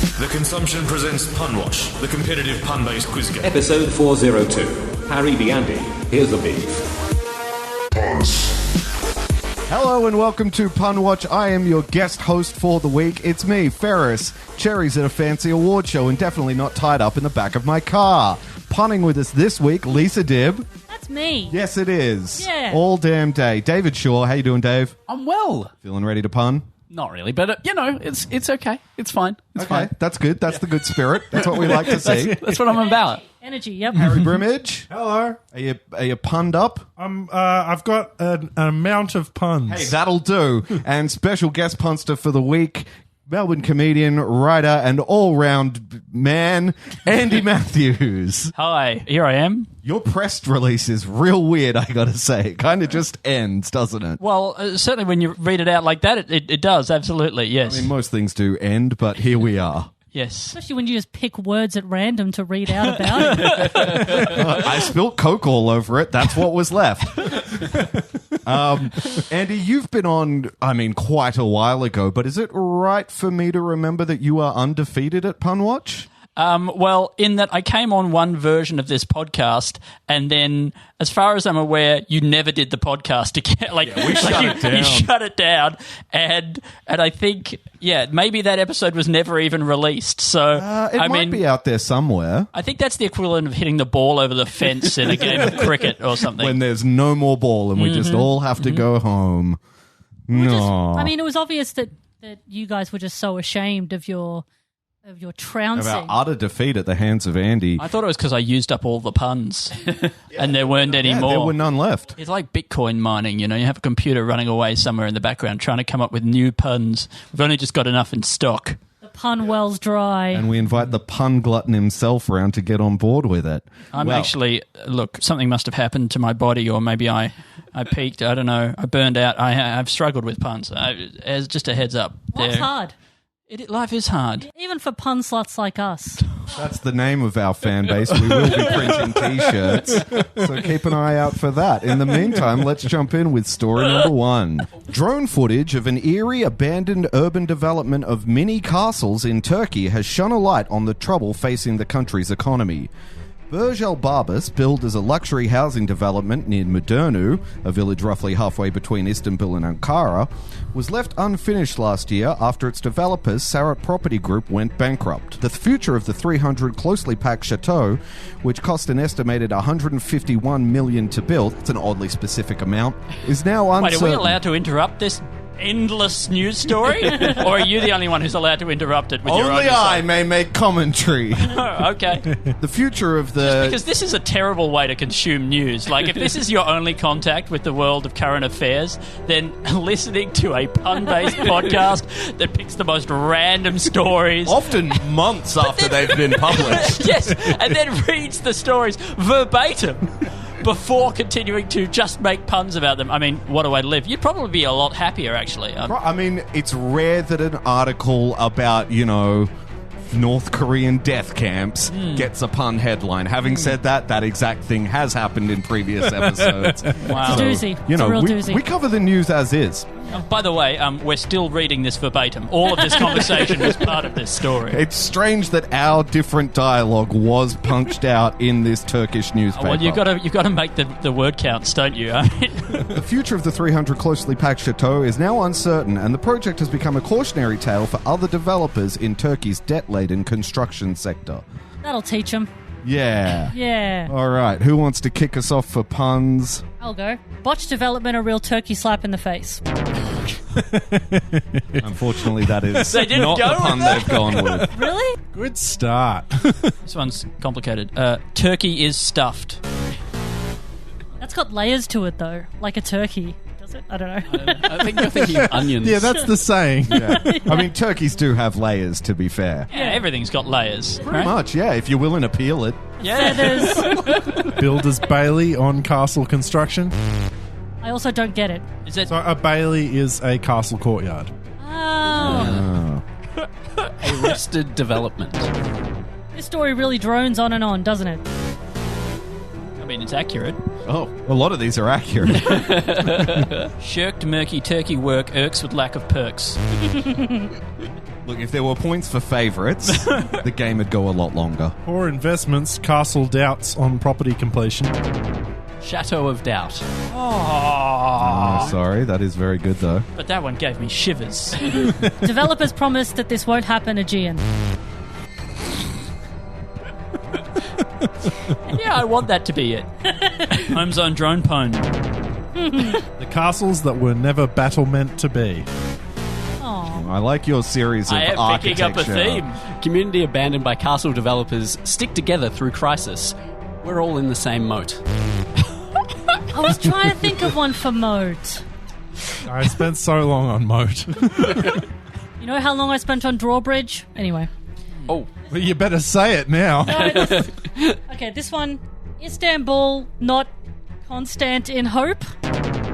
The Consumption presents Punwatch, the competitive pun-based quiz game. Episode 402. Harry the Andy. Here's the beef. Hello and welcome to Punwatch. I am your guest host for the week. It's me, Ferris. Cherry's at a fancy award show and definitely not tied up in the back of my car. Punning with us this week, Lisa Dibb. That's me. Yes, it is. Yeah. All damn day. David Shaw. How you doing, Dave? I'm well. Feeling ready to pun? Not really, but it's okay. It's fine. It's Okay, fine. that's good. That's the good spirit. That's what we like to see. That's what I'm about. Energy, yep. Harry Brimage. Hello. Are you punned up? I've got an amount of puns. Hey, that'll do. And special guest punster for the week, Melbourne comedian, writer, and all-round man, Andy Matthews. Hi, here I am. Your press release is real weird, I gotta say. It kind of just ends, doesn't it? Well, certainly when you read it out like that, it does, absolutely, yes. I mean, most things do end, but here we are. Yes. Especially when you just pick words at random to read out about it. I spilt Coke all over it. That's what was left. Andy, you've been on, quite a while ago, but is it right for me to remember that you are undefeated at Punwatch? Well, in that I came on one version of this podcast, and then, as far as I'm aware, you never did the podcast again. We shut it down. You shut it down, and I think, maybe that episode was never even released. So It might be out there somewhere. I think that's the equivalent of hitting the ball over the fence in a game of cricket or something. When there's no more ball and we just all have to go home. No. It was obvious that you guys were just so ashamed of your trouncing. About utter defeat at the hands of Andy. I thought it was because I used up all the puns and there weren't any more. There were none left. It's like Bitcoin mining, you have a computer running away somewhere in the background trying to come up with new puns. We've only just got enough in stock. The pun well's dry. And we invite the pun glutton himself round to get on board with it. Look, something must have happened to my body, or maybe I peaked, I don't know, I burned out. I've struggled with puns. As just a heads up. Life's hard. Life is hard. Even for pun sluts like us. That's the name of our fan base. We will be printing T-shirts, so keep an eye out for that. In the meantime, let's jump in with story number one. Drone footage of an eerie, abandoned urban development of mini castles in Turkey has shone a light on the trouble facing the country's economy. Burj Al Barbus, billed as a luxury housing development near Mudurnu, a village roughly halfway between Istanbul and Ankara, was left unfinished last year after its developers, Sarat Property Group, went bankrupt. The future of the 300 closely packed chateau, which cost an estimated $151 million to build, it's an oddly specific amount, is now uncertain. Wait, are we allowed to interrupt this endless news story? Or are you the only one who's allowed to interrupt it with your own Only I may make commentary. Oh, okay. The future of the... Because this is a terrible way to consume news. Like, if this is your only contact with the world of current affairs, then listening to a pun-based podcast that picks the most random stories... Often months after they've been published. Yes, and then reads the stories verbatim before continuing to just make puns about them. I mean, what do I live? You'd probably be a lot happier, actually. It's rare that an article about, North Korean death camps gets a pun headline. Having said that, that exact thing has happened in previous episodes. Wow. It's a doozy. It's a real doozy. We cover the news as is. By the way, we're still reading this verbatim. All of this conversation was part of this story. It's strange that our different dialogue was punched out in this Turkish newspaper. Well, you've got to make the word counts, don't you? The future of the 300 closely packed chateau is now uncertain, and the project has become a cautionary tale for other developers in Turkey's debt-laden construction sector. That'll teach them. Yeah. Yeah. All right. Who wants to kick us off for puns? I'll go. Botched development, a real turkey slap in the face. Unfortunately, that is They didn't not go the pun with that? they've gone with. Really? Good start. This one's complicated. Turkey is stuffed. That's got layers to it, though. Like a turkey. Does it? I don't know. I think you're thinking onions. Yeah, that's the saying. Yeah. Turkeys do have layers, to be fair. Yeah, everything's got layers. Pretty much, yeah, if you're willing to peel it. Yeah. Feathers. Builders Bailey on castle construction. I also don't get it. Is it So a Bailey is a castle courtyard. Oh. arrested development? This story really drones on and on, doesn't it? I mean, it's accurate. Oh, a lot of these are accurate. Shirked murky turkey work irks with lack of perks. Look, if there were points for favourites, the game would go a lot longer. Poor investments, castle doubts on property completion. Chateau of Doubt. Oh, sorry. That is very good, though. But that one gave me shivers. Developers promised that this won't happen, Aegean. Yeah, I want that to be it. Home Zone Drone Pwn. The castles that were never battle meant to be. Oh, I like your series of I am picking architecture. up a theme. Community abandoned by castle developers stick together through crisis. We're all in the same moat. I was trying to think of one for Moat. I spent so long on moat. You know how long I spent on Drawbridge? Anyway. Oh, Well, you better say it now. Okay, this one. Istanbul, not Constantinople.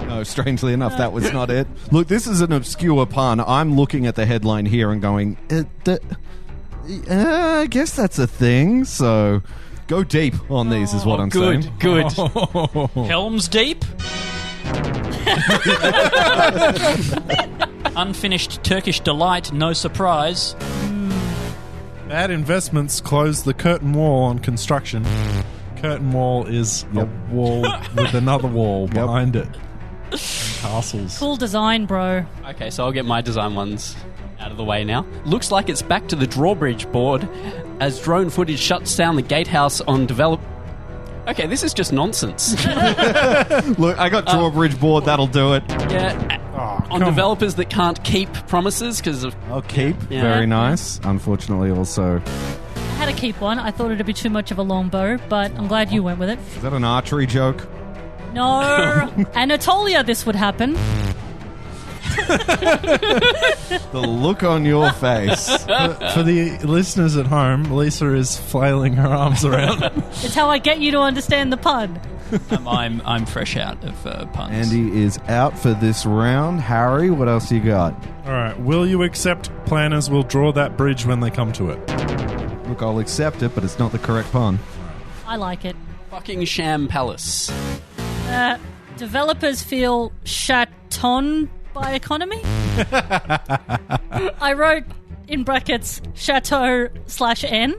No, strangely enough, that was not it. Look, this is an obscure pun. I'm looking at the headline here and going, I guess that's a thing, so go deep on these is what I'm good, saying. good. Helm's Deep. Unfinished Turkish delight, no surprise. Bad investments close the curtain wall on construction. Curtain wall is a wall with another wall behind it. And castles. Cool design, bro. Okay, so I'll get my design ones out of the way now. Looks like it's back to the drawbridge board as drone footage shuts down the gatehouse on develop... Okay, this is just nonsense. Look, I got drawbridge board, that'll do it. Yeah, on come developers that can't keep promises because of... I'll keep. Yeah. Very nice. Unfortunately, also, I had to keep one. I thought it'd be too much of a long bow, but I'm glad you went with it. is that an archery joke? No. Anatolia, this would happen. The look on your face. For the listeners at home, Lisa is flailing her arms around. It's how I get you to understand the pun. I'm fresh out of puns. Andy is out for this round. Harry, what else you got? All right, will you accept planners will draw that bridge when they come to it? Look, I'll accept it, but it's not the correct pun. I like it. Fucking sham palace. Developers feel chaton by economy. I wrote in brackets chateau/n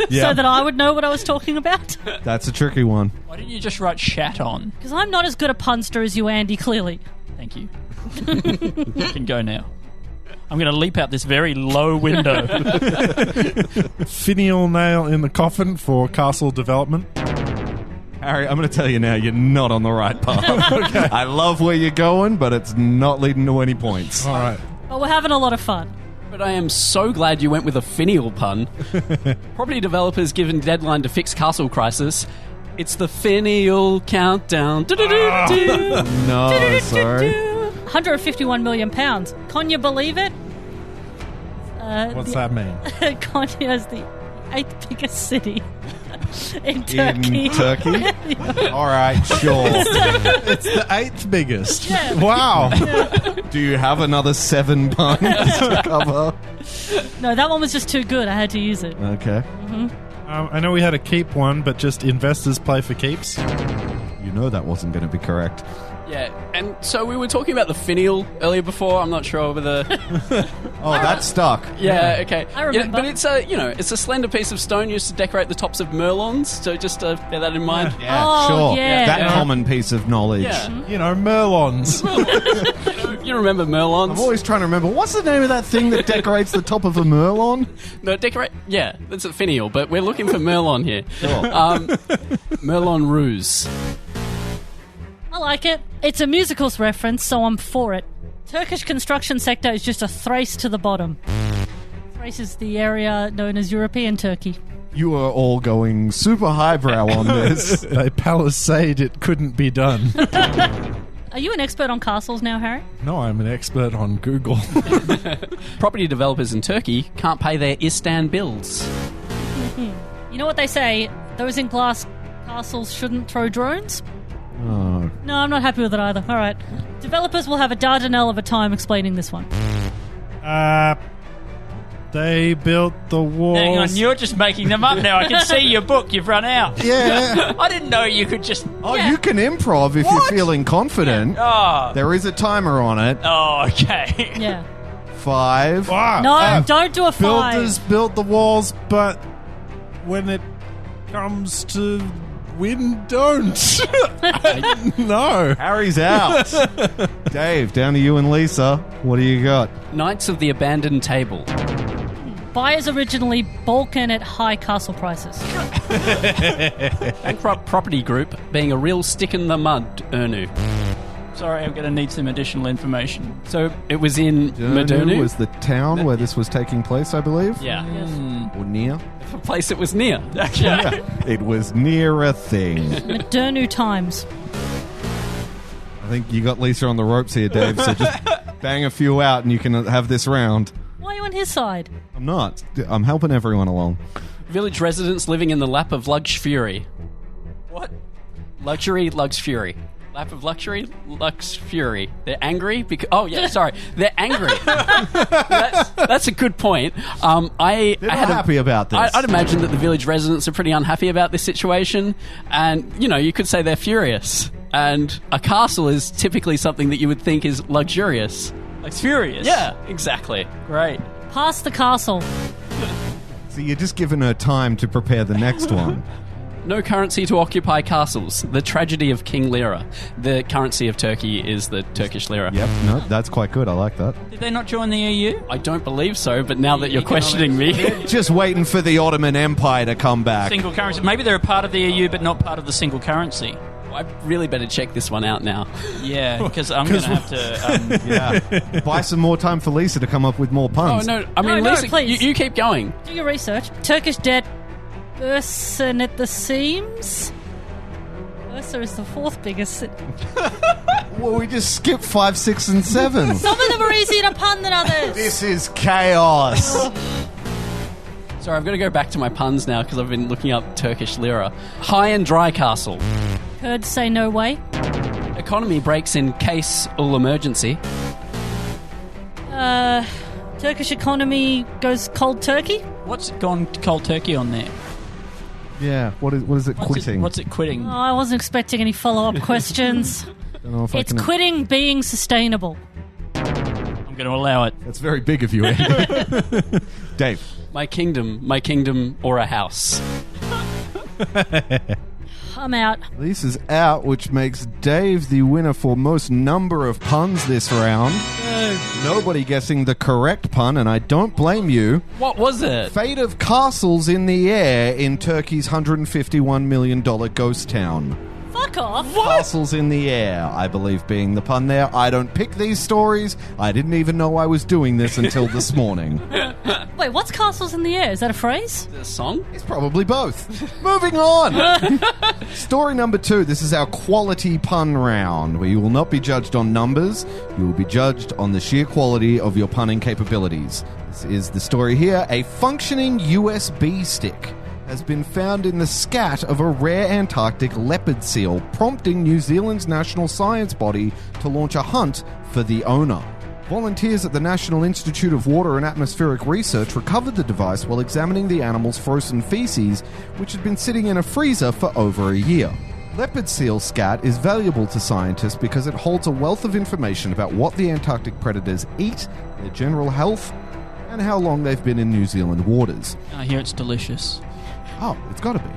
so that I would know what I was talking about. That's a tricky one. Why didn't you just write shat on? Because I'm not as good a punster as you, Andy, clearly. Thank you. You can go now. I'm going to leap out this very low window. Finial nail in the coffin for castle development. Harry, I'm going to tell you now, you're not on the right path. Okay. I love where you're going, but it's not leading to any points. All right. But we're having a lot of fun. But I am so glad you went with a finial pun. Property developers given deadline to fix castle crisis. It's the finial countdown. Do-do-do-do. No, sorry. 151 million pounds. Can you believe it? What's that mean? Konya is the 8th biggest city in Turkey. In Turkey? All right, sure. It's the 8th biggest. Yeah. Wow. Do you have another 7 puns to cover? No, that one was just too good. I had to use it. Okay. I know we had a keep one, but just investors play for keeps. You know that wasn't going to be correct. Yeah, and so we were talking about the finial earlier before. I'm not sure whether... Oh, that's stuck. Yeah, okay. I remember. Yeah, but it's it's a slender piece of stone used to decorate the tops of merlons, so just bear that in mind. Yeah, Oh, sure. yeah. That Yeah. common piece of knowledge. Yeah. You know, merlons. You remember merlons? I'm always trying to remember, what's the name of that thing that decorates the top of a merlon? No, decorate... Yeah, that's a finial, but we're looking for merlon here. Sure. Merlon Ruse. I like it. It's a musicals reference, so I'm for it. Turkish construction sector is just a Thrace to the bottom. Thrace is the area known as European Turkey. You are all going super highbrow on this. They palisade it couldn't be done. Are you an expert on castles now, Harry? No, I'm an expert on Google. Property developers in Turkey can't pay their Istan bills. You know what they say? Those in glass castles shouldn't throw drones? Oh. No, I'm not happy with it either. All right. Developers will have a Dardanelle of a time explaining this one. They built the walls. Hang on, you're just making them up now. I can see your book. You've run out. Yeah. I didn't know you could just... Oh, Yeah. you can improv if you're feeling confident. Oh, There is a timer on it. oh okay. Yeah. 5. No, don't do a 5. Builders build the walls, but when it comes to wind, don't. No. Harry's out. Dave, down to you and Lisa. What do you got? Knights of the Abandoned Table. Buyers originally balking at high castle prices. Bankrupt Property Group being a real stick in the mud, Ernu. Sorry, I'm going to need some additional information. So it was in Modernu? was the town where this was taking place, I believe. Yeah. Or near. The place it was near. It was near a thing. Modernu times. I think you got Lisa on the ropes here, Dave, so just bang a few out and you can have this round. Why are you on his side? I'm not. I'm helping everyone along. Village residents living in the lap of Lux Fury. What? Luxury, Lux Fury. Lap of luxury, Lux Fury. They're angry because... Oh, yeah, sorry. They're angry. That's a good point. They're not happy about this. I'd imagine that the village residents are pretty unhappy about this situation. And, you know, you could say they're furious. And a castle is typically something that you would think is luxurious. Like furious? Yeah, exactly. Great. Past the castle. So you're just giving her time to prepare the next one. No currency to occupy castles. The tragedy of King Lira. The currency of Turkey is the Turkish lira. Yep, no, that's quite good. I like that. Did they not join the EU? I don't believe so, but now that you're questioning me... Just waiting for the Ottoman Empire to come back. Single currency. Maybe they're a part of the EU, but not part of the single currency. I really better check this one out now. Yeah, because I'm going to have to... Yeah. Buy some more time for Lisa to come up with more Oh, puns. no. I mean, No, Lisa, please. you keep going. Do your research. Turkish debt bursting at the seams. Bursa is the 4th biggest. Well, we just skipped 5, 6, and 7. Some of them are easier to pun than others. This is chaos. Sorry, I've got to go back to my puns now because I've been looking up Turkish lira. High and dry castle. Kurds say no way. Economy breaks in case all emergency. Turkish economy goes cold turkey. What's gone cold turkey on there? Yeah, what is it quitting? What's it quitting? Oh, I wasn't expecting any follow-up questions. Don't know if I It's can- quitting being sustainable. I'm going to allow it. That's very big of you, Andy. Dave. My kingdom, or a house. I'm out. Lisa's out, which makes Dave the winner for most number of puns this round. Nobody guessing the correct pun, and I don't blame you. What was it? Fate of castles in the air in Turkey's $151 million ghost town. Fuck off. Castles in the air, I believe being the pun there. I don't pick these stories. I didn't even know I was doing this until this morning. Wait, what's castles in the air? Is that a phrase? The song? It's probably both. Moving on. Story number 2. This is our quality pun round, where you will not be judged on numbers. You will be judged on the sheer quality of your punning capabilities. This is the story here. A functioning USB stick has been found in the scat of a rare Antarctic leopard seal, prompting New Zealand's national science body to launch a hunt for the owner. Volunteers at the National Institute of Water and Atmospheric Research recovered the device while examining the animal's frozen feces, which had been sitting in a freezer for over a year. Leopard seal scat is valuable to scientists because it holds a wealth of information about what the Antarctic predators eat, their general health, and how long they've been in New Zealand waters. I hear it's delicious. Oh, it's got to be.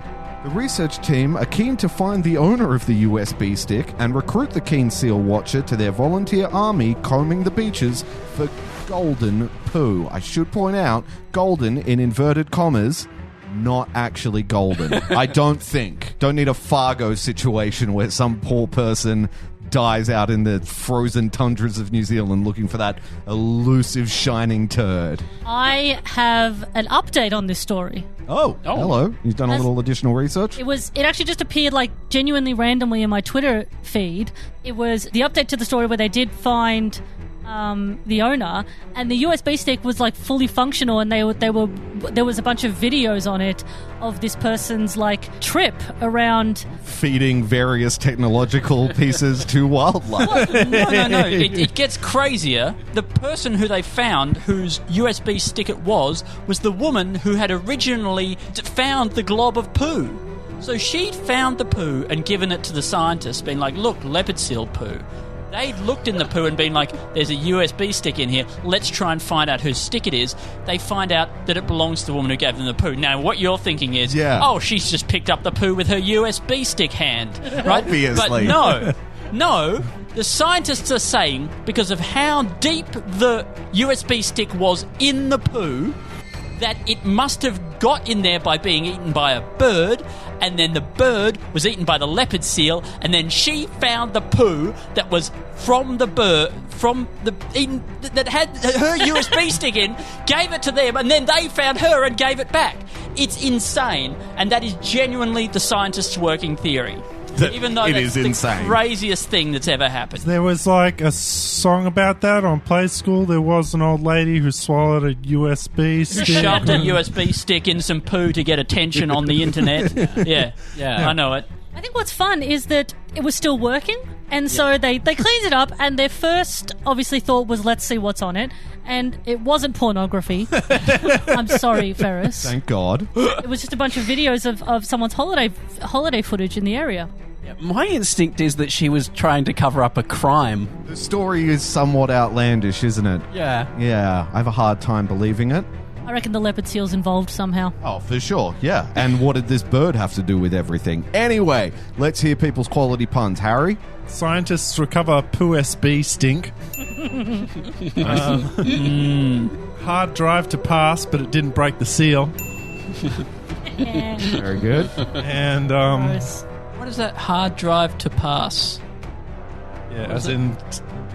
The research team are keen to find the owner of the USB stick and recruit the keen seal watcher to their volunteer army combing the beaches for golden poo. I should point out, golden in inverted commas, not actually golden. I don't think. Don't need a Fargo situation where some poor person dies out in the frozen tundras of New Zealand looking for that elusive shining turd. I have an update on this story. Oh, hello. You've done a little additional research? It actually just appeared like genuinely randomly in my Twitter feed. It was the update to the story where they did find the owner, and the USB stick was like fully functional, and there was a bunch of videos on it of this person's like trip around feeding various technological pieces to wildlife. No. It gets crazier. The person who they found, whose USB stick it was the woman who had originally found the glob of poo. So she'd found the poo and given it to the scientists, being like, look, leopard seal poo. They'd looked in the poo and been like, there's a USB stick in here. Let's try and find out whose stick it is. They find out that it belongs to the woman who gave them the poo. Now, what you're thinking is, oh, she's just picked up the poo with her USB stick hand. Right? Obviously. But no. The scientists are saying, because of how deep the USB stick was in the poo, that it must have got in there by being eaten by a bird, and then the bird was eaten by the leopard seal, and then she found the poo that was from the bird, that had her USB stick in, gave it to them, and then they found her and gave it back. It's insane, and that is genuinely the scientists' working theory. Even though it that's is the insane. Craziest thing that's ever happened. There was like a song about that on Play School. There was an old lady who swallowed a USB stick. Shoved a USB stick in some poo to get attention on the internet. Yeah, I know it. I think what's fun is that it was still working, and so they cleaned it up, and their first, obviously, thought was, let's see what's on it, and it wasn't pornography. I'm sorry, Ferris. Thank God. It was just a bunch of videos of someone's holiday footage in the area. My instinct is that she was trying to cover up a crime. The story is somewhat outlandish, isn't it? Yeah. Yeah, I have a hard time believing it. I reckon the leopard seal's involved somehow. Oh, for sure, yeah. And what did this bird have to do with everything? Anyway, let's hear people's quality puns. Harry? Scientists recover poo SB stink. Hard drive to pass, but it didn't break the seal. Very good. And Gross. What is that hard drive to pass? yeah, as in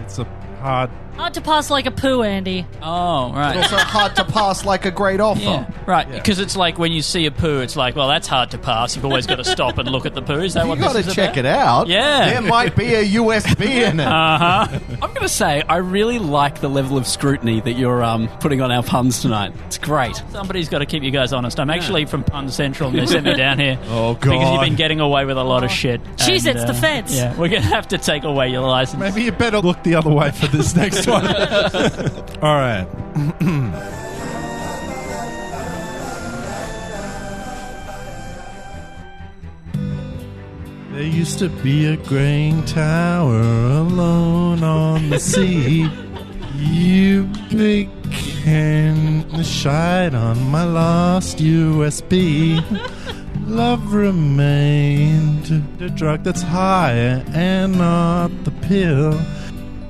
it's a hard. Hard to pass like a poo, Andy. Oh, right. Also hard to pass like a great offer. Yeah, right. Because it's like when you see a poo, it's like, well, that's hard to pass. You've always got to stop and look at the poo. Is that You what got this to is check about? it out. Yeah. There might be a USB in it. Uh-huh. I'm going to say, I really like the level of scrutiny that you're putting on our puns tonight. It's great. Somebody's got to keep you guys honest. I'm actually from Pun Central, and they sent me down here. Oh, God. Because you've been getting away with a lot of shit. Jeez, And, it's the feds. Yeah, we're going to have to take away your license. Maybe you better look the other way for this next one. All right. There used to be a graying tower alone on the sea. You became the shine on my lost USB. Love remained the drug that's higher and not the pill.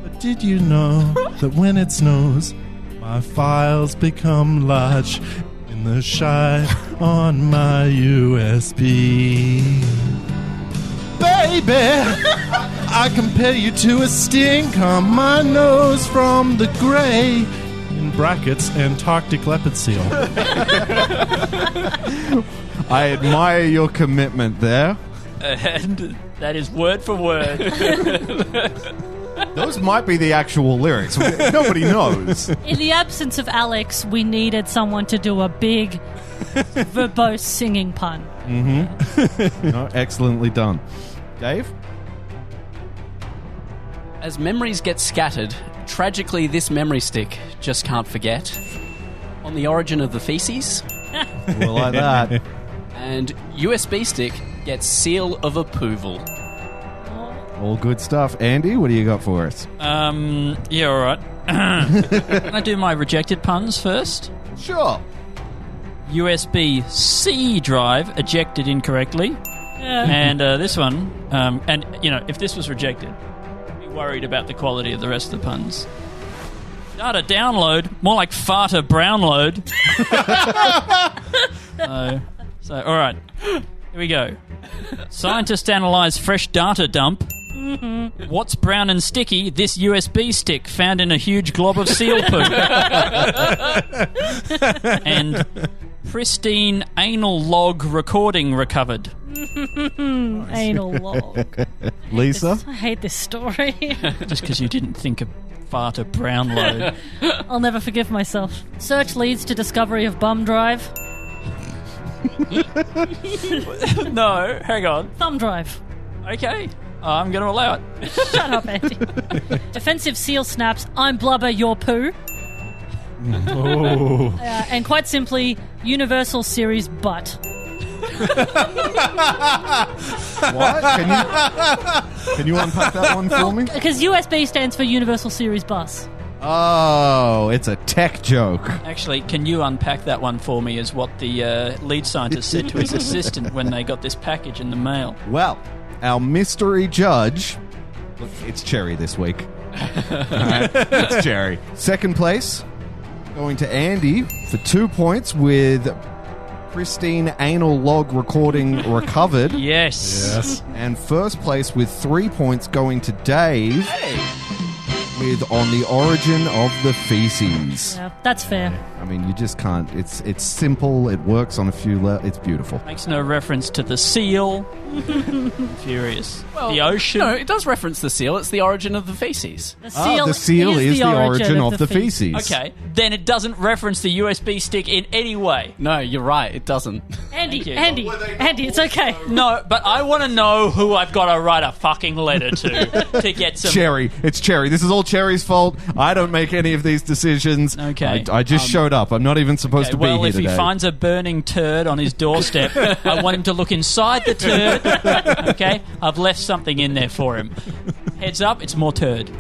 But did you know that when it snows, my files become large in the shine on my USB? Baby, I compare you to a stink on my nose from the gray, in brackets, Antarctic leopard seal. I admire your commitment there. And that is word for word. Those might be the actual lyrics. Nobody knows. In the absence of Alex, we needed someone to do a big, verbose singing pun. No, excellently done. Dave? As memories get scattered, tragically this memory stick just can't forget. On the origin of the feces, Well, like that. and USB stick gets seal of approval. All good stuff. Andy, what do you got for us? Yeah, all right. Can I do my rejected puns first? Sure. USB-C drive ejected incorrectly. And this one, and, you know, if this was rejected, I'd be worried about the quality of the rest of the puns. Data download, more like farter brownload. So, all right, here we go. Scientists analyze fresh data dump. What's brown and sticky? This USB stick found in a huge glob of seal poo. And pristine anal log recording recovered. Anal log. Lisa? I hate this story. Just because you didn't think of farter brownload. I'll never forgive myself. Search leads to discovery of bum drive. No, hang on. Thumb drive. Okay, I'm going to allow it. Shut up, Andy. Defensive seal snaps, I'm blubber, you're poo. Oh. And quite simply, Universal Series butt. What? Can you unpack that one for me? Because USB stands for Universal Series Bus. Oh, it's a tech joke. Actually, can you unpack that one for me as what the lead scientist said to his assistant when they got this package in the mail? Well, our mystery judge... Look, it's Cherry this week. Alright, it's Cherry. Second place, going to Andy for 2 points with pristine anal log recording recovered. Yes. And first place with 3 points going to Dave with On the Origin of the Feces. Yeah, that's fair. I mean, you just can't. It's simple. It works on a few levels. It's beautiful. Makes no reference to the seal. Furious. Well, the ocean. No, it does reference the seal. It's the origin of the feces. The seal, the seal is the origin of the feces. Okay, then it doesn't reference the USB stick in any way. No, you're right. It doesn't. Andy, Thank you. Andy, it's okay. No, but I want to know who I've got to write a fucking letter to get some... Cherry. It's Cherry. This is all Cherry's fault. I don't make any of these decisions. Okay. I just showed up. I'm not even supposed to be well, here if today. he finds a burning turd on his doorstep, I want him to look inside the turd. Okay? I've left something in there for him. Heads up, it's more turd.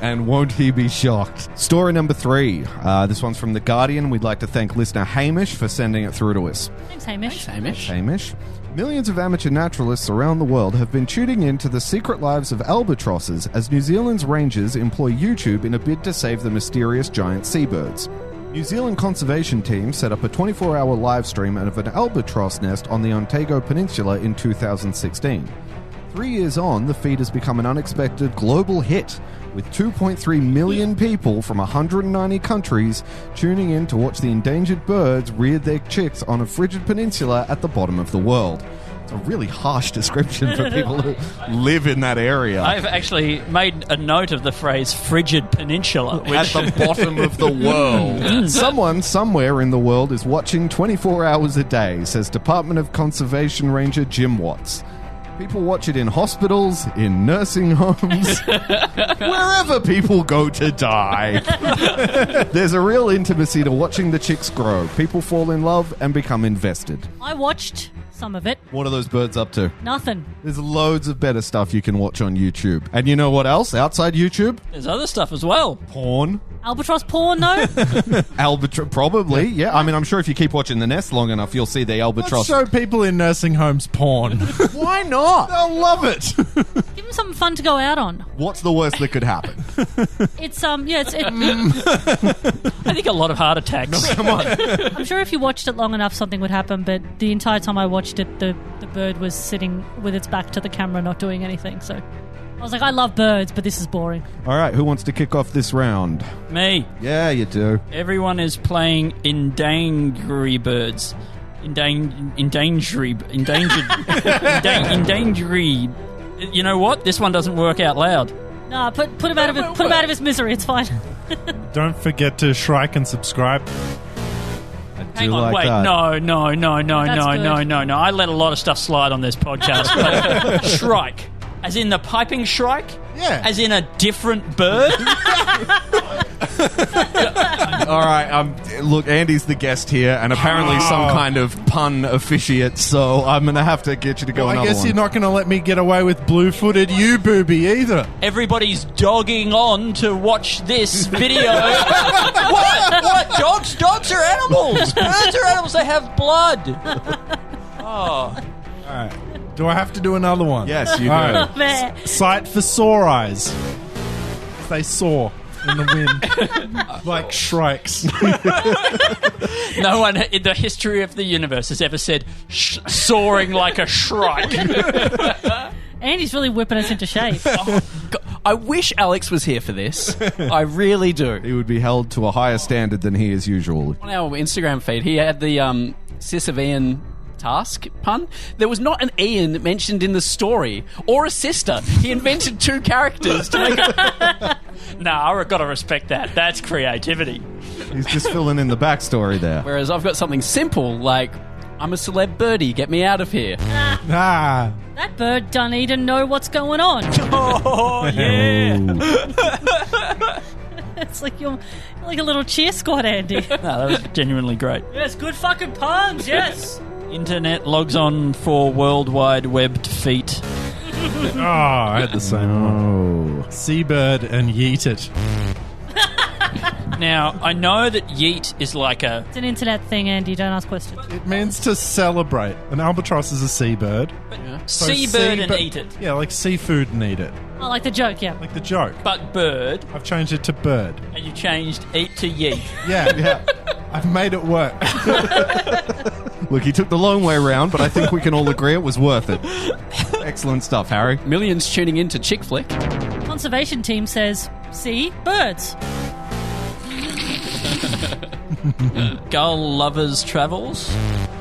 And won't he be shocked? Story number 3. This one's from The Guardian. We'd like to thank listener Hamish for sending it through to us. Thanks, Hamish. Hamish. Millions of amateur naturalists around the world have been tuning in to the secret lives of albatrosses as New Zealand's rangers employ YouTube in a bid to save the mysterious giant seabirds. New Zealand conservation team set up a 24-hour live stream of an albatross nest on the Otago Peninsula in 2016. 3 years on, the feed has become an unexpected global hit, with 2.3 million people from 190 countries tuning in to watch the endangered birds rear their chicks on a frigid peninsula at the bottom of the world. It's a really harsh description for people who live in that area. I've actually made a note of the phrase frigid peninsula. At the bottom of the world. Someone somewhere in the world is watching 24 hours a day, says Department of Conservation Ranger Jim Watts. People watch it in hospitals, in nursing homes, wherever people go to die. There's a real intimacy to watching the chicks grow. People fall in love and become invested. I watched some of it. What are those birds up to? Nothing. There's loads of better stuff you can watch on YouTube. And you know what else? Outside YouTube? There's other stuff as well. Porn. Albatross porn, though? Probably, yeah. I mean, I'm sure if you keep watching The Nest long enough, you'll see the albatross. Let's show people in nursing homes porn. Why not? They'll love it. Give them something fun to go out on. What's the worst that could happen? It's, I think a lot of heart attacks. Come on. I'm sure if you watched it long enough, something would happen, but the entire time I watched it, the bird was sitting with its back to the camera, not doing anything, so... I was like, I love birds, but this is boring. All right, who wants to kick off this round? Me. Yeah, you do. Everyone is playing endangery birds. Endangery. You know what? This one doesn't work out loud. Nah, put him out of his misery. It's fine. Don't forget to shrike and subscribe. Hang on, wait, that. no. That's good. I let a lot of stuff slide on this podcast. But shrike. As in the piping shrike? Yeah. As in a different bird? All right, look, Andy's the guest here, and apparently some kind of pun officiate, so I'm going to have to get you to go I another guess one. you're not going to let me get away with blue-footed you booby either. Everybody's dogging on to watch this video. What? Dogs? Dogs are animals. Birds are animals. They have blood. Oh. All right. Do I have to do another one? Yes, you do. All right. There. Sight for sore eyes. They soar in the wind like shrikes. No one in the history of the universe has ever said soaring like a shrike. Andy's really whipping us into shape. I wish Alex was here for this. I really do. He would be held to a higher standard than he is usually. On our Instagram feed, he had the Sis of Ian task pun. There was not an Ian mentioned in the story or a sister. He invented 2 characters to make it. Nah, I've got to respect that. That's creativity. He's just filling in the backstory there. Whereas I've got something simple like, I'm a celeb birdie, get me out of here. Ah. That bird don't even know what's going on. Oh, yeah. It's like you're like a little cheer squad, Andy. No, that was genuinely great. Yes, good fucking puns, yes. Internet logs on for World Wide Web feet. Oh, I had the same one. Oh. Seabird and yeet it. Now, I know that yeet is like a... It's an internet thing, Andy. Don't ask questions. It means to celebrate. An albatross is a seabird. So seabird and eat it. Yeah, like seafood and eat it. I like the joke, yeah. Like the joke. But bird, I've changed it to bird. and you changed eat to yeet. Yeah. I've made it work. Look, he took the long way round, but I think we can all agree it was worth it. Excellent stuff, Harry. Millions tuning in to Chick Flick. Conservation team says, see, birds. Gull lovers travels.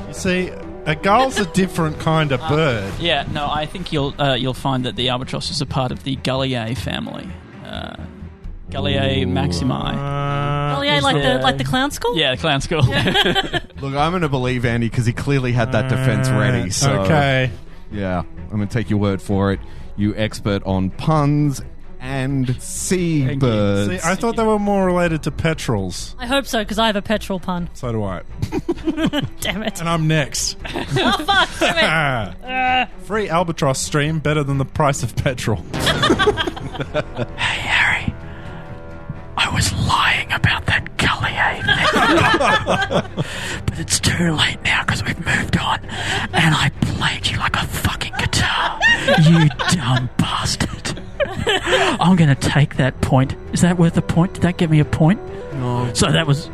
You see, a gull's a different kind of bird. Yeah, no, I think you'll find that the albatross is a part of the Gullier family. Gullier maximi. Oh yeah, like the clown school? Yeah, the clown school. Look, I'm going to believe Andy because he clearly had that defense ready. So, Okay. yeah, I'm going to take your word for it. You expert on puns and seabirds. See, I thought they were more related to petrels. I hope so, because I have a petrol pun. So do I. Damn it. And I'm next. Oh, fuck, damn it. Free albatross stream better than the price of petrol. Hey, Harry. I was lying about that Gullier thing. But it's too late now because we've moved on. And I played you like a fucking guitar. You dumb bastard. I'm going to take that point. Is that worth a point? Did that give me a point? No. So there was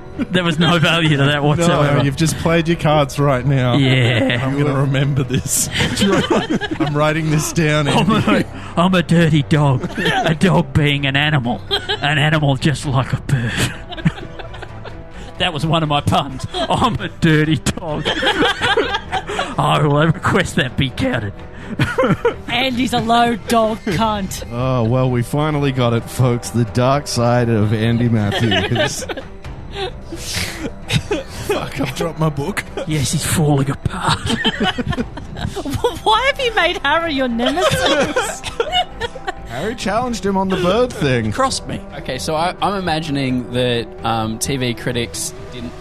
no value to that whatsoever. No, you've just played your cards right now. Yeah. I'm going to remember this. I'm writing this down. I'm a dirty dog. A dog being an animal. An animal just like a bird. That was one of my puns. I'm a dirty dog. I will request that be counted. Andy's a low dog cunt. Oh, well, we finally got it, folks. The dark side of Andy Matthews. Fuck, I've dropped my book. Yes, he's falling apart. Why have you made Harry your nemesis? Harry challenged him on the bird thing. Crossed me. Okay, so I'm imagining that TV critics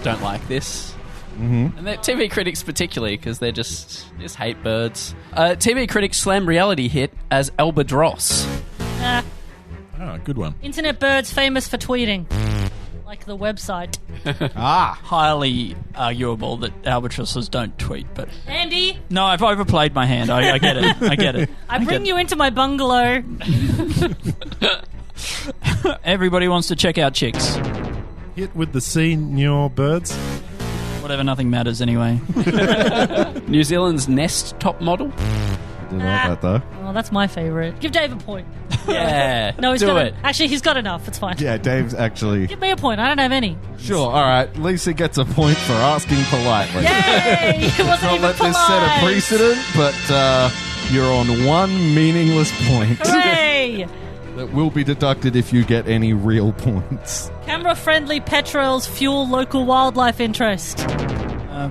don't like this. Mm-hmm. And TV critics particularly, because they just hate birds. TV critics slam reality hit as Albadross. Oh, good one. Internet birds famous for tweeting. Like the website. Highly arguable that albatrosses don't tweet, but... Andy! No, I've overplayed my hand. I get it. I get it. I bring you into my bungalow. Everybody wants to check out chicks. Hit with the senior birds. Whatever, nothing matters anyway. New Zealand's Nest top model. Didn't like that, though. Oh, that's my favourite. Give Dave a point. Yeah, No, he's do got it. Actually, he's got enough. It's fine. Yeah, Dave's actually... Give me a point. I don't have any. Sure, all right. Lisa gets a point for asking politely. Yay! It wasn't Not even let polite. this set a precedent, but you're on one meaningless point Hooray! that will be deducted if you get any real points. Camera-friendly petrels fuel local wildlife interest.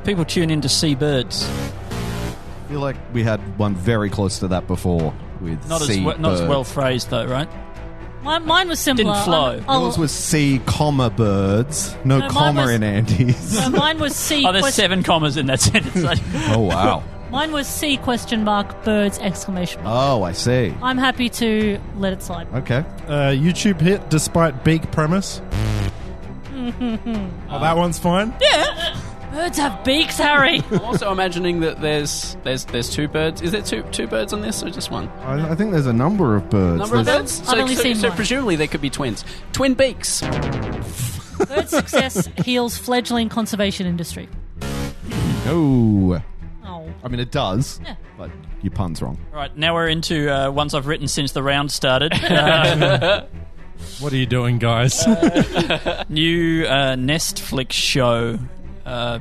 People tune in to see birds. I feel like we had one very close to that before with Not as seabirds. well phrased though, right? Mine was simpler. Didn't flow. Yours was C, comma, birds. No, No, mine comma was- in Andy's. Mine was C. Oh, there's 7 commas in that sentence. Oh, wow. Mine was C question mark birds exclamation mark. Oh, I see. I'm happy to let it slide. Okay. YouTube hit despite big premise. Oh, that one's fine. Birds have beaks, Harry. I'm also imagining that there's 2 birds. Is there two birds on this or just one? I think there's a number of birds. Number of There's- birds? I've only seen so one. presumably they could be twins. Twin beaks. Bird success heals fledgling conservation industry. No. Oh. I mean, it does, Yeah. but your pun's wrong. Right, now we're into ones I've written since the round started. What are you doing, guys? New Nestflix show,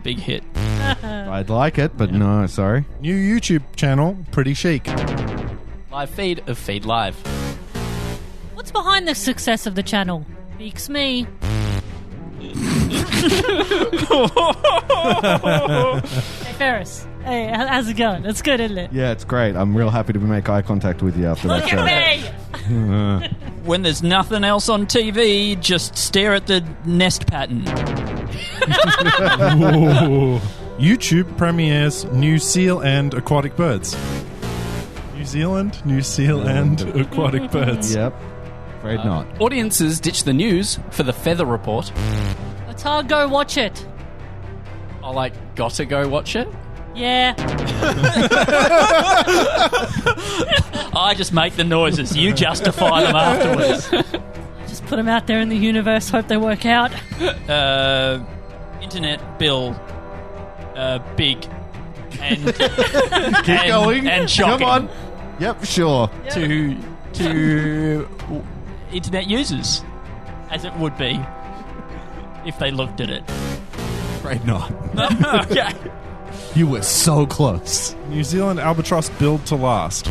big hit. I'd like it, but no, sorry. New YouTube channel, Pretty Chic. Live feed of Feed Live. What's behind the success of the channel? Beaks me. Hey, Ferris. Hey, how's it going? It's good, isn't it? Yeah, it's great. I'm real happy to make eye contact with you after that Look show. at me! When there's nothing else on TV, just stare at the nest pattern. Ooh. YouTube premieres New Seal and Aquatic Birds. New Zealand, New Seal and Aquatic Birds. Yep. Afraid not. Audiences ditch the news for the Feather Report. It's hard, go watch it. I gotta go watch it. Yeah. I just make the noises. You justify them afterwards. Just put them out there in the universe, hope they work out. Internet bill, big and Keep going. and shocking. Come on. Yep, sure. to internet users, as it would be if they looked at it. Afraid not. Okay. You were so close. New Zealand albatross build to last.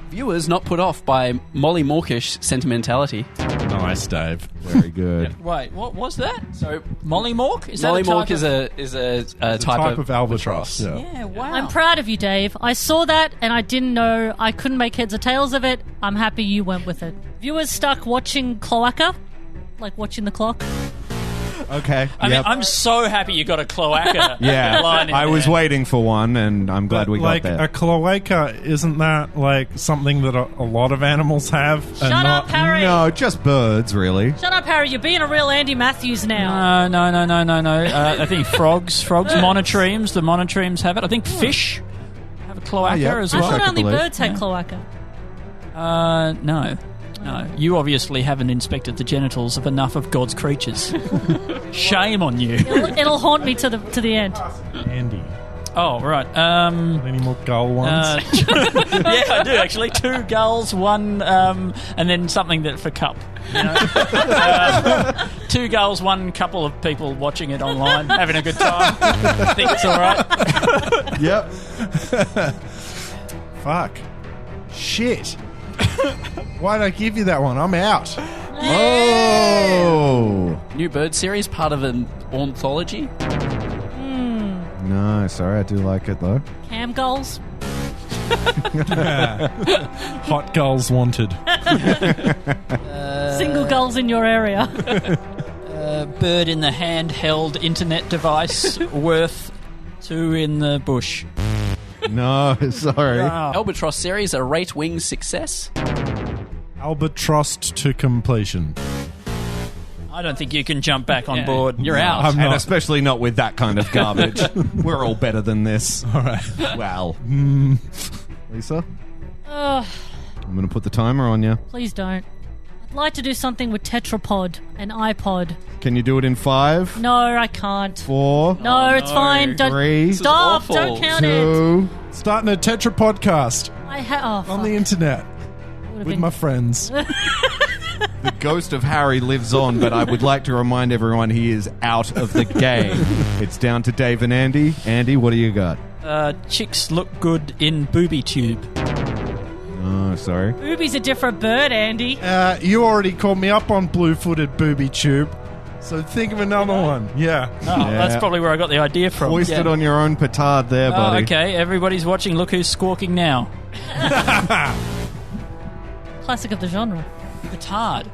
Viewers not put off by Molly Mawkish sentimentality. Nice, Dave. Very good. Wait, what was that? So Mollymawk? Is Molly that a Mawk type is a Type of albatross. Yeah. Yeah, wow. I'm proud of you, Dave. I saw that and I didn't know. I couldn't make heads or tails of it. I'm happy you went with it. Viewers stuck watching Cloaca, like watching the clock. Okay. I mean, I'm so happy you got a cloaca Yeah, line in I was there. waiting for one, and I'm glad we got there. A cloaca, isn't that something that a lot of animals have? Shut up, Harry. No, just birds, really. Shut up, Harry. You're being a real Andy Matthews now. No. I think frogs, monotremes, the monotremes have it. I think fish have a cloaca yeah. as I well. thought I only believe. birds had cloaca. No. You obviously haven't inspected the genitals of enough of God's creatures. Shame on you. It'll haunt me to the end. Andy. Oh, right. Any more gull ones? Yeah, I do actually. 2 gulls, 1, and then something that for cup. You know? 2 gulls, 1 couple of people watching it online, having a good time. I think it's all right. Yep. Fuck. Shit. Why'd I give you that one? I'm out. Oh. New bird series, part of an ornithology. No, sorry, I do like it, though. Cam gulls. Hot gulls wanted. Single gulls in your area. Bird in the handheld internet device worth 2 in the bush. No, sorry. Albatross series, a rate wing success. Albatrossed to completion. I don't think you can jump back on board. You're out. I'm And not. especially not with that kind of garbage. We're all better than this. All right. Well. Lisa? Ugh, I'm going to put the timer on you. please don't. I'd like to do something with Tetrapod and iPod. Can you do it in 5, No, I can't. 4, No, it's fine. Don't 3, stop. awful. Don't count it. 2... Starting a Tetra podcast Oh, on the fuck. internet Would've with been- my friends. The ghost of Harry lives on, but I would like to remind everyone he is out of the game. It's down to Dave and Andy. Andy, what do you got? Chicks look good in booby tube. Oh, sorry. Booby's a different bird, Andy. You already called me up on blue-footed booby tube, so think of another one. Yeah. Oh, that's probably where I got the idea from. Hoist it on your own petard there, Oh, buddy. okay, everybody's watching. Look who's squawking now. Classic of the genre. Petard.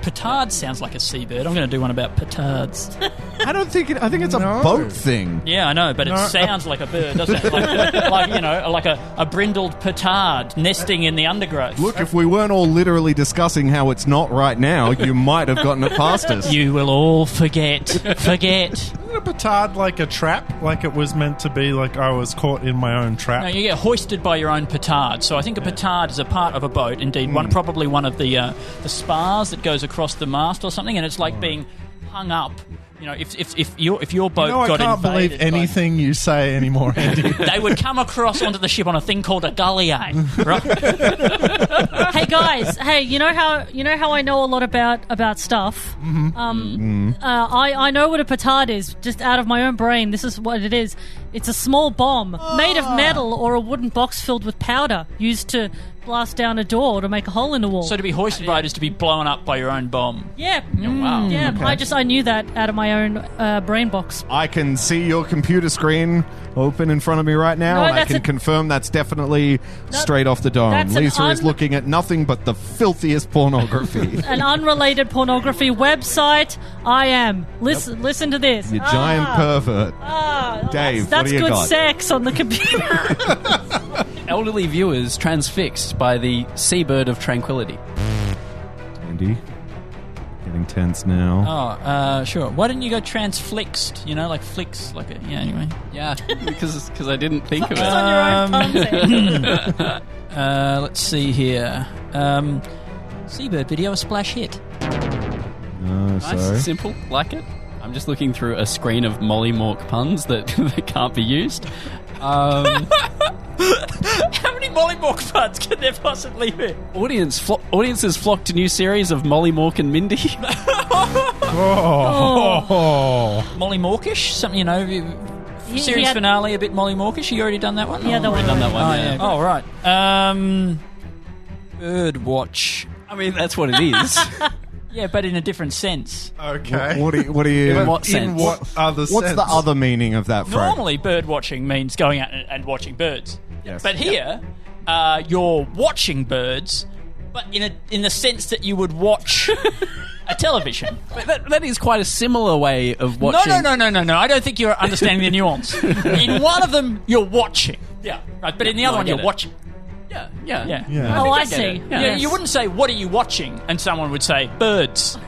Petard sounds like a seabird. I'm going to do one about petards. I don't think it... I think it's a No. boat thing. Yeah, I know, but it sounds like a bird, doesn't it? Like you know, like a brindled petard nesting in the undergrowth. Look, if we weren't all literally discussing how it's not right now, you might have gotten it past us. You will all forget. Forget. Isn't a petard like a trap? Like it was meant to be, like I was caught in my own trap? No, you get hoisted by your own petard. So I think a petard is a part of a boat. Indeed, probably one of the spars that goes across the mast or something, and it's like being hung up. You know, if your boat I got can't believe invaded by- anything you say anymore, Andy. they would come across onto the ship on a thing called a galleon, right? Hey guys, hey, you know how I know a lot about stuff. I know what a petard is. Just out of my own brain, this is what it is. It's a small bomb made of metal or a wooden box filled with powder used to blast down a door or to make a hole in the wall. So to be hoisted by it is to be blown up by your own bomb. Yeah, Wow. yeah. Okay. I knew that out of my own brain box. I can see your computer screen open in front of me right now, No, and I that's can a- confirm that's definitely straight off the dome. that's an Lisa is looking at nothing but the filthiest pornography. An unrelated pornography website. I am. Listen to this. You giant pervert. Dave, That's what do you good got? sex on the computer. Elderly viewers transfixed by the seabird of tranquility. Andy, getting tense now. Oh, sure. Why didn't you go transfixed? You know, like flicks, like a, yeah. Anyway, Yeah, because I didn't think of Focus it. on your own puns here. let's see here. Seabird video, a splash hit. No, sorry. Nice, simple, like it. I'm just looking through a screen of Molly Mork puns that can't be used. How many Molly Mork puns can there possibly be? Audiences flock to new series of Molly Mork and Mindy. Molly Morkish? Something, you know, He series had- finale, a bit Molly Morkish. You already done that one? Yeah, that one. Done that one, Oh, yeah. yeah. Oh, right. Birdwatch. I mean, that's what it is. Yeah, but in a different sense. Okay. What do you? In what sense? In what other sense? What's the other meaning of that phrase? Normally, bird watching means going out and watching birds. Yes. But here, you're watching birds, but in the sense that you would watch a television. But that is quite a similar way of watching. No. I don't think you're understanding the nuance. In one of them, you're watching. Yeah. Right. But in the No, other I one, get you're it. watching. Yeah. Yeah. Oh, I get see. it. Yeah. Yeah, you wouldn't say, "What are you watching?" and someone would say, "Birds."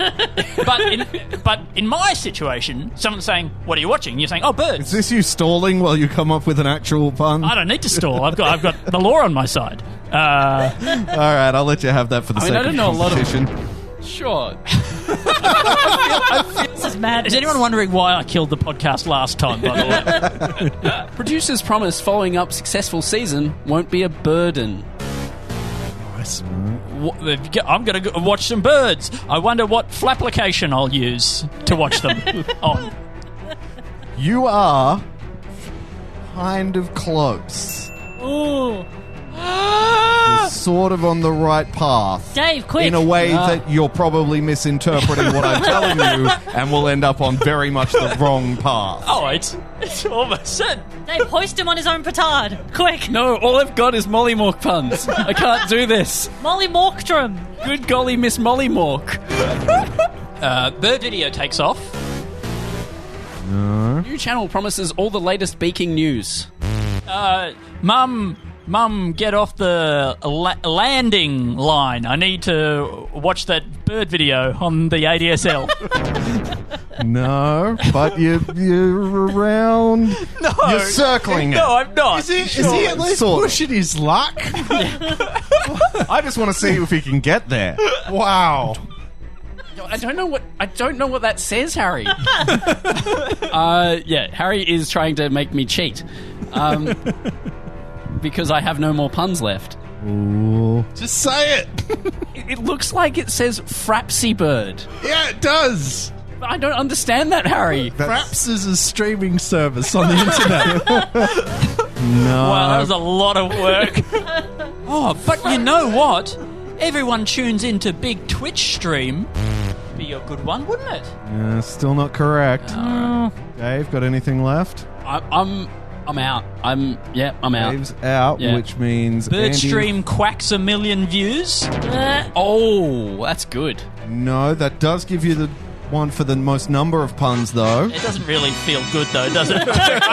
but in my situation, someone's saying, "What are you watching?" And you're saying, "Oh, birds." Is this you stalling while you come up with an actual pun? I don't need to stall. I've got the law on my side. All right, I'll let you have that for the I mean, sake I don't of know a lot of- competition. Sure. This is mad. Is anyone wondering why I killed the podcast last time? By the way, Producers promise following up successful season won't be a burden. Nice. I'm going to watch some birds. I wonder what flaplication I'll use to watch them on. You are kind of close. Ooh. You're sort of on the right path. Dave, quick. In a way that you're probably misinterpreting what I'm telling you and will end up on very much the wrong path. Oh, it's almost certain. Dave, hoist him on his own petard. Quick. No, all I've got is Molly Mork puns. I can't do this. Molly Morktrum. Good golly, Miss Molly Mork. Bird video takes off. New channel promises all the latest beaking news. Mum, get off the landing line. I need to watch that bird video on the ADSL. No, but you're around. No, You're circling it. No, I'm not. Is he at least Sort of. pushing his luck? I just want to see if he can get there. Wow. I don't know what that says, Harry. Yeah, Harry is trying to make me cheat. Because I have no more puns left. Ooh. Just say it. It looks like it says Frapsy Bird. Yeah, it does. I don't understand that, Harry. Fraps is a streaming service on the internet. No. Wow, that was a lot of work. Oh, but you know what? Everyone tunes into big Twitch stream. Be a good one, wouldn't it? Still not correct. Dave, got anything left? I'm out. I'm out. Dave's out, Yeah. which means Andy- Birdstream quacks 1 million views. Oh, that's good. No, that does give you the one for the most number of puns, though. It doesn't really feel good, though, does it? I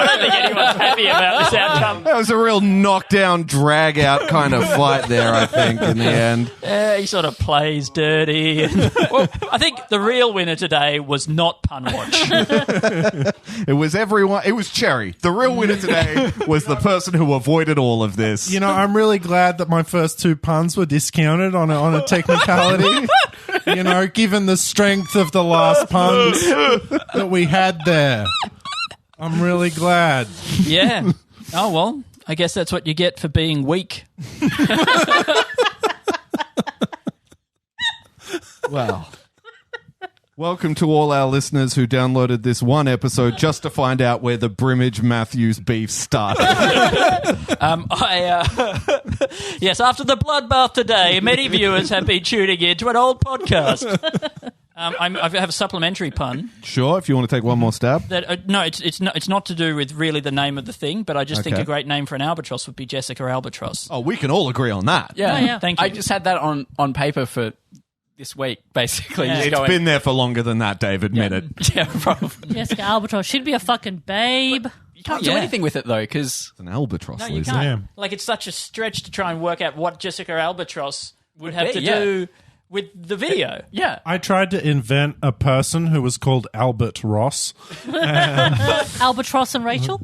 don't think anyone's happy about this outcome. That was a real knockdown, drag out kind of fight there, I think, in the end. He sort of plays dirty. Well, I think the real winner today was not Punwatch. It was everyone. It was Cherry. The real winner today was the person who avoided all of this. You know, I'm really glad that my first two puns were discounted on a technicality. You know, given the strength of the last puns that we had there. I'm really glad. Yeah. Oh, well, I guess that's what you get for being weak. Well, welcome to all our listeners who downloaded this one episode just to find out where the Brimage Matthews beef started. Yes, after the bloodbath today, many viewers have been tuning in to an old podcast. I have a supplementary pun. Sure, if you want to take one more stab. That no, it's not to do with really the name of the thing, but I just think Okay. a great name for an albatross would be Jessica Albatross. Oh, we can all agree on that. Yeah. Oh, yeah. Thank you. I just had that on paper for this week, basically. Yeah. Just It's going, been there for longer than that, Dave. Admit it. yeah, probably. Jessica Albatross. She'd be a fucking babe. can't do anything with it though, because It's an albatross, No, you Lisa. can't. Yeah. Like, it's such a stretch to try and work out what Jessica Albatross would have to be, yeah. do with the video. yeah. I tried to invent a person who was called Albert Ross. Albatross and Rachel?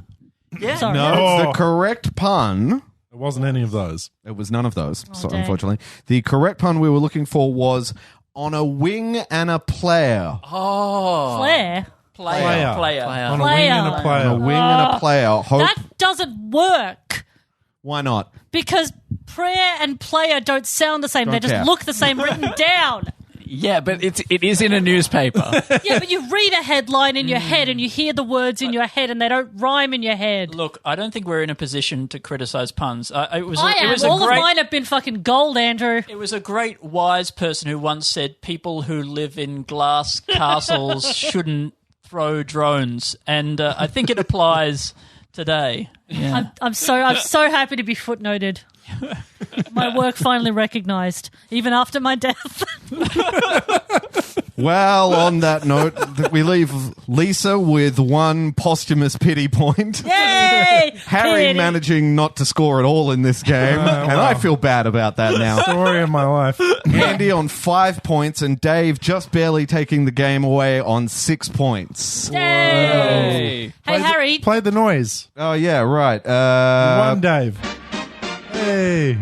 Yeah. Sorry. No, it's the correct pun. It wasn't any of those. It was none of those, so dang. unfortunately. The correct pun we were looking for was on a wing and a player. Oh. Claire? Player. On a Player. wing and a On player. a wing and a player. Hope. That doesn't work Why not? because prayer and player don't sound the same. They Don't just care. look the same written down. Yeah, but it is in a newspaper. Yeah, but you read a headline in your head and you hear the words in your head and they don't rhyme in your head. Look, I don't think we're in a position to criticize puns. It was I it am. was a All great, of mine have been fucking gold, Andrew. It was a great wise person who once said people who live in glass castles shouldn't throw drones, and I think it applies today. Yeah. I'm so happy to be footnoted. My work finally recognised, even after my death. Well, on that note, we leave Lisa with one posthumous pity point. Yay! Harry Pity. managing not to score at all in this game, and I feel bad about that now. Story of my life. Andy on 5 points, and Dave just barely taking the game away on 6 points. Yay! Hey, Harry. Play the noise. Oh yeah, right. One, Dave. Hey.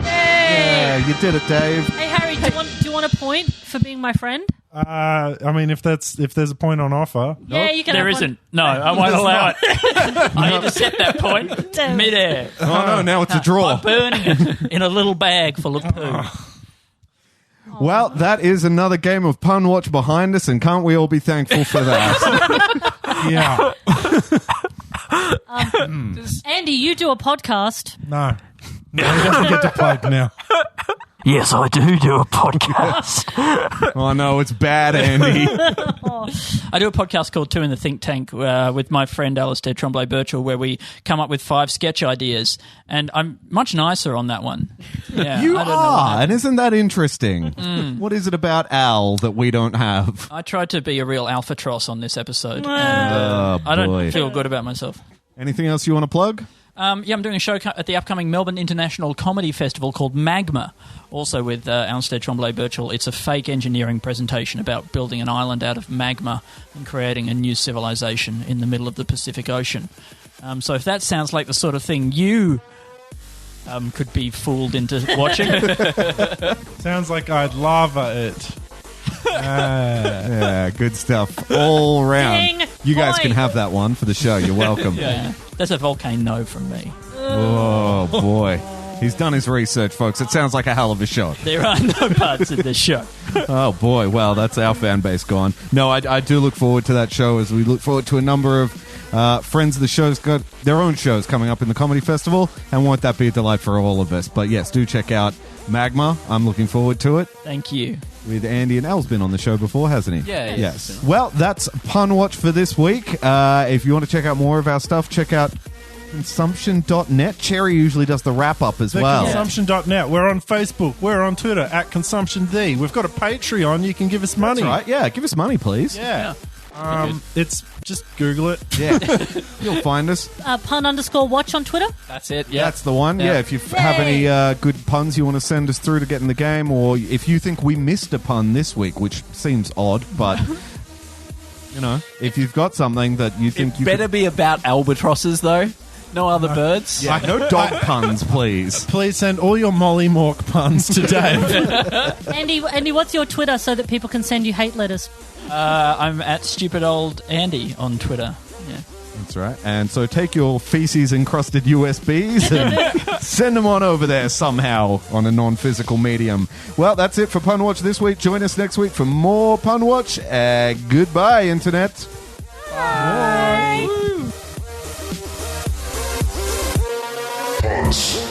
Yeah, you did it, Dave. Hey, Harry, do you want a point for being my friend? I mean, if there's a point on offer. Yeah, you can There have one. isn't. No, I won't allow it. I intercept that point Damn. midair. Oh no, now it's a draw. Burning it in a little bag full of poo. Well, that is another game of Punwatch behind us, and can't we all be thankful for that? Yeah. Andy, you do a podcast. No. No, he doesn't get to plug now. Yes, I do a podcast. Oh no, it's bad, Andy. I do a podcast called Two in the Think Tank with my friend Alistair Tremblay-Birchall, where we come up with 5 sketch ideas, and I'm much nicer on that one. Yeah, You I don't know what are, happened. and isn't that interesting? What is it about Al that we don't have? I tried to be a real alphatros on this episode, and Oh, I don't boy. feel good about myself. Anything else you want to plug? I'm doing a show at the upcoming Melbourne International Comedy Festival called Magma, also with Alistair Tremblay-Birchall. It's a fake engineering presentation about building an island out of magma and creating a new civilization in the middle of the Pacific Ocean. So if that sounds like the sort of thing you could be fooled into watching, Sounds like I'd lava it. Yeah, good stuff all round. Ding! You guys Point. can have that one for the show. You're welcome. yeah, that's a volcano from me. Oh boy, he's done his research, folks. It sounds like a hell of a show. There are no parts in this show. Oh boy, well, that's our fan base gone. No, I do look forward to that show, as we look forward to a number of friends of the show's got their own shows coming up in the comedy festival, and won't that be a delight for all of us? But yes, do check out Magma. I'm looking forward to it. Thank you. With Andy, and Al's been on the show before, hasn't he? Yeah, Yes. Well, that's Punwatch for this week. If you want to check out more of our stuff, check out consumption.net. Cherry usually does the wrap-up as well. Consumption.net. We're on Facebook. We're on Twitter at ConsumptionD. We've got a Patreon. You can give us money. That's right. Yeah, give us money, please. Yeah. It's just Google it. Yeah. You'll find us. Pun_watch on Twitter. That's it. Yeah. That's the one. Yeah, if you have any good puns you want to send us through to get in the game, or if you think we missed a pun this week, which seems odd, but you know, if you've got something that you think you Better be about albatrosses, though. No other birds. yeah, no dog puns, please. Please send all your Molly Mork puns to Dave. Andy, what's your Twitter so that people can send you hate letters? I'm at Stupid Old Andy on Twitter. Yeah. That's right. And so take your feces encrusted USBs and send them on over there somehow on a non-physical medium. Well, that's it for Punwatch this week. Join us next week for more Punwatch. Goodbye, Internet. Bye. Puns.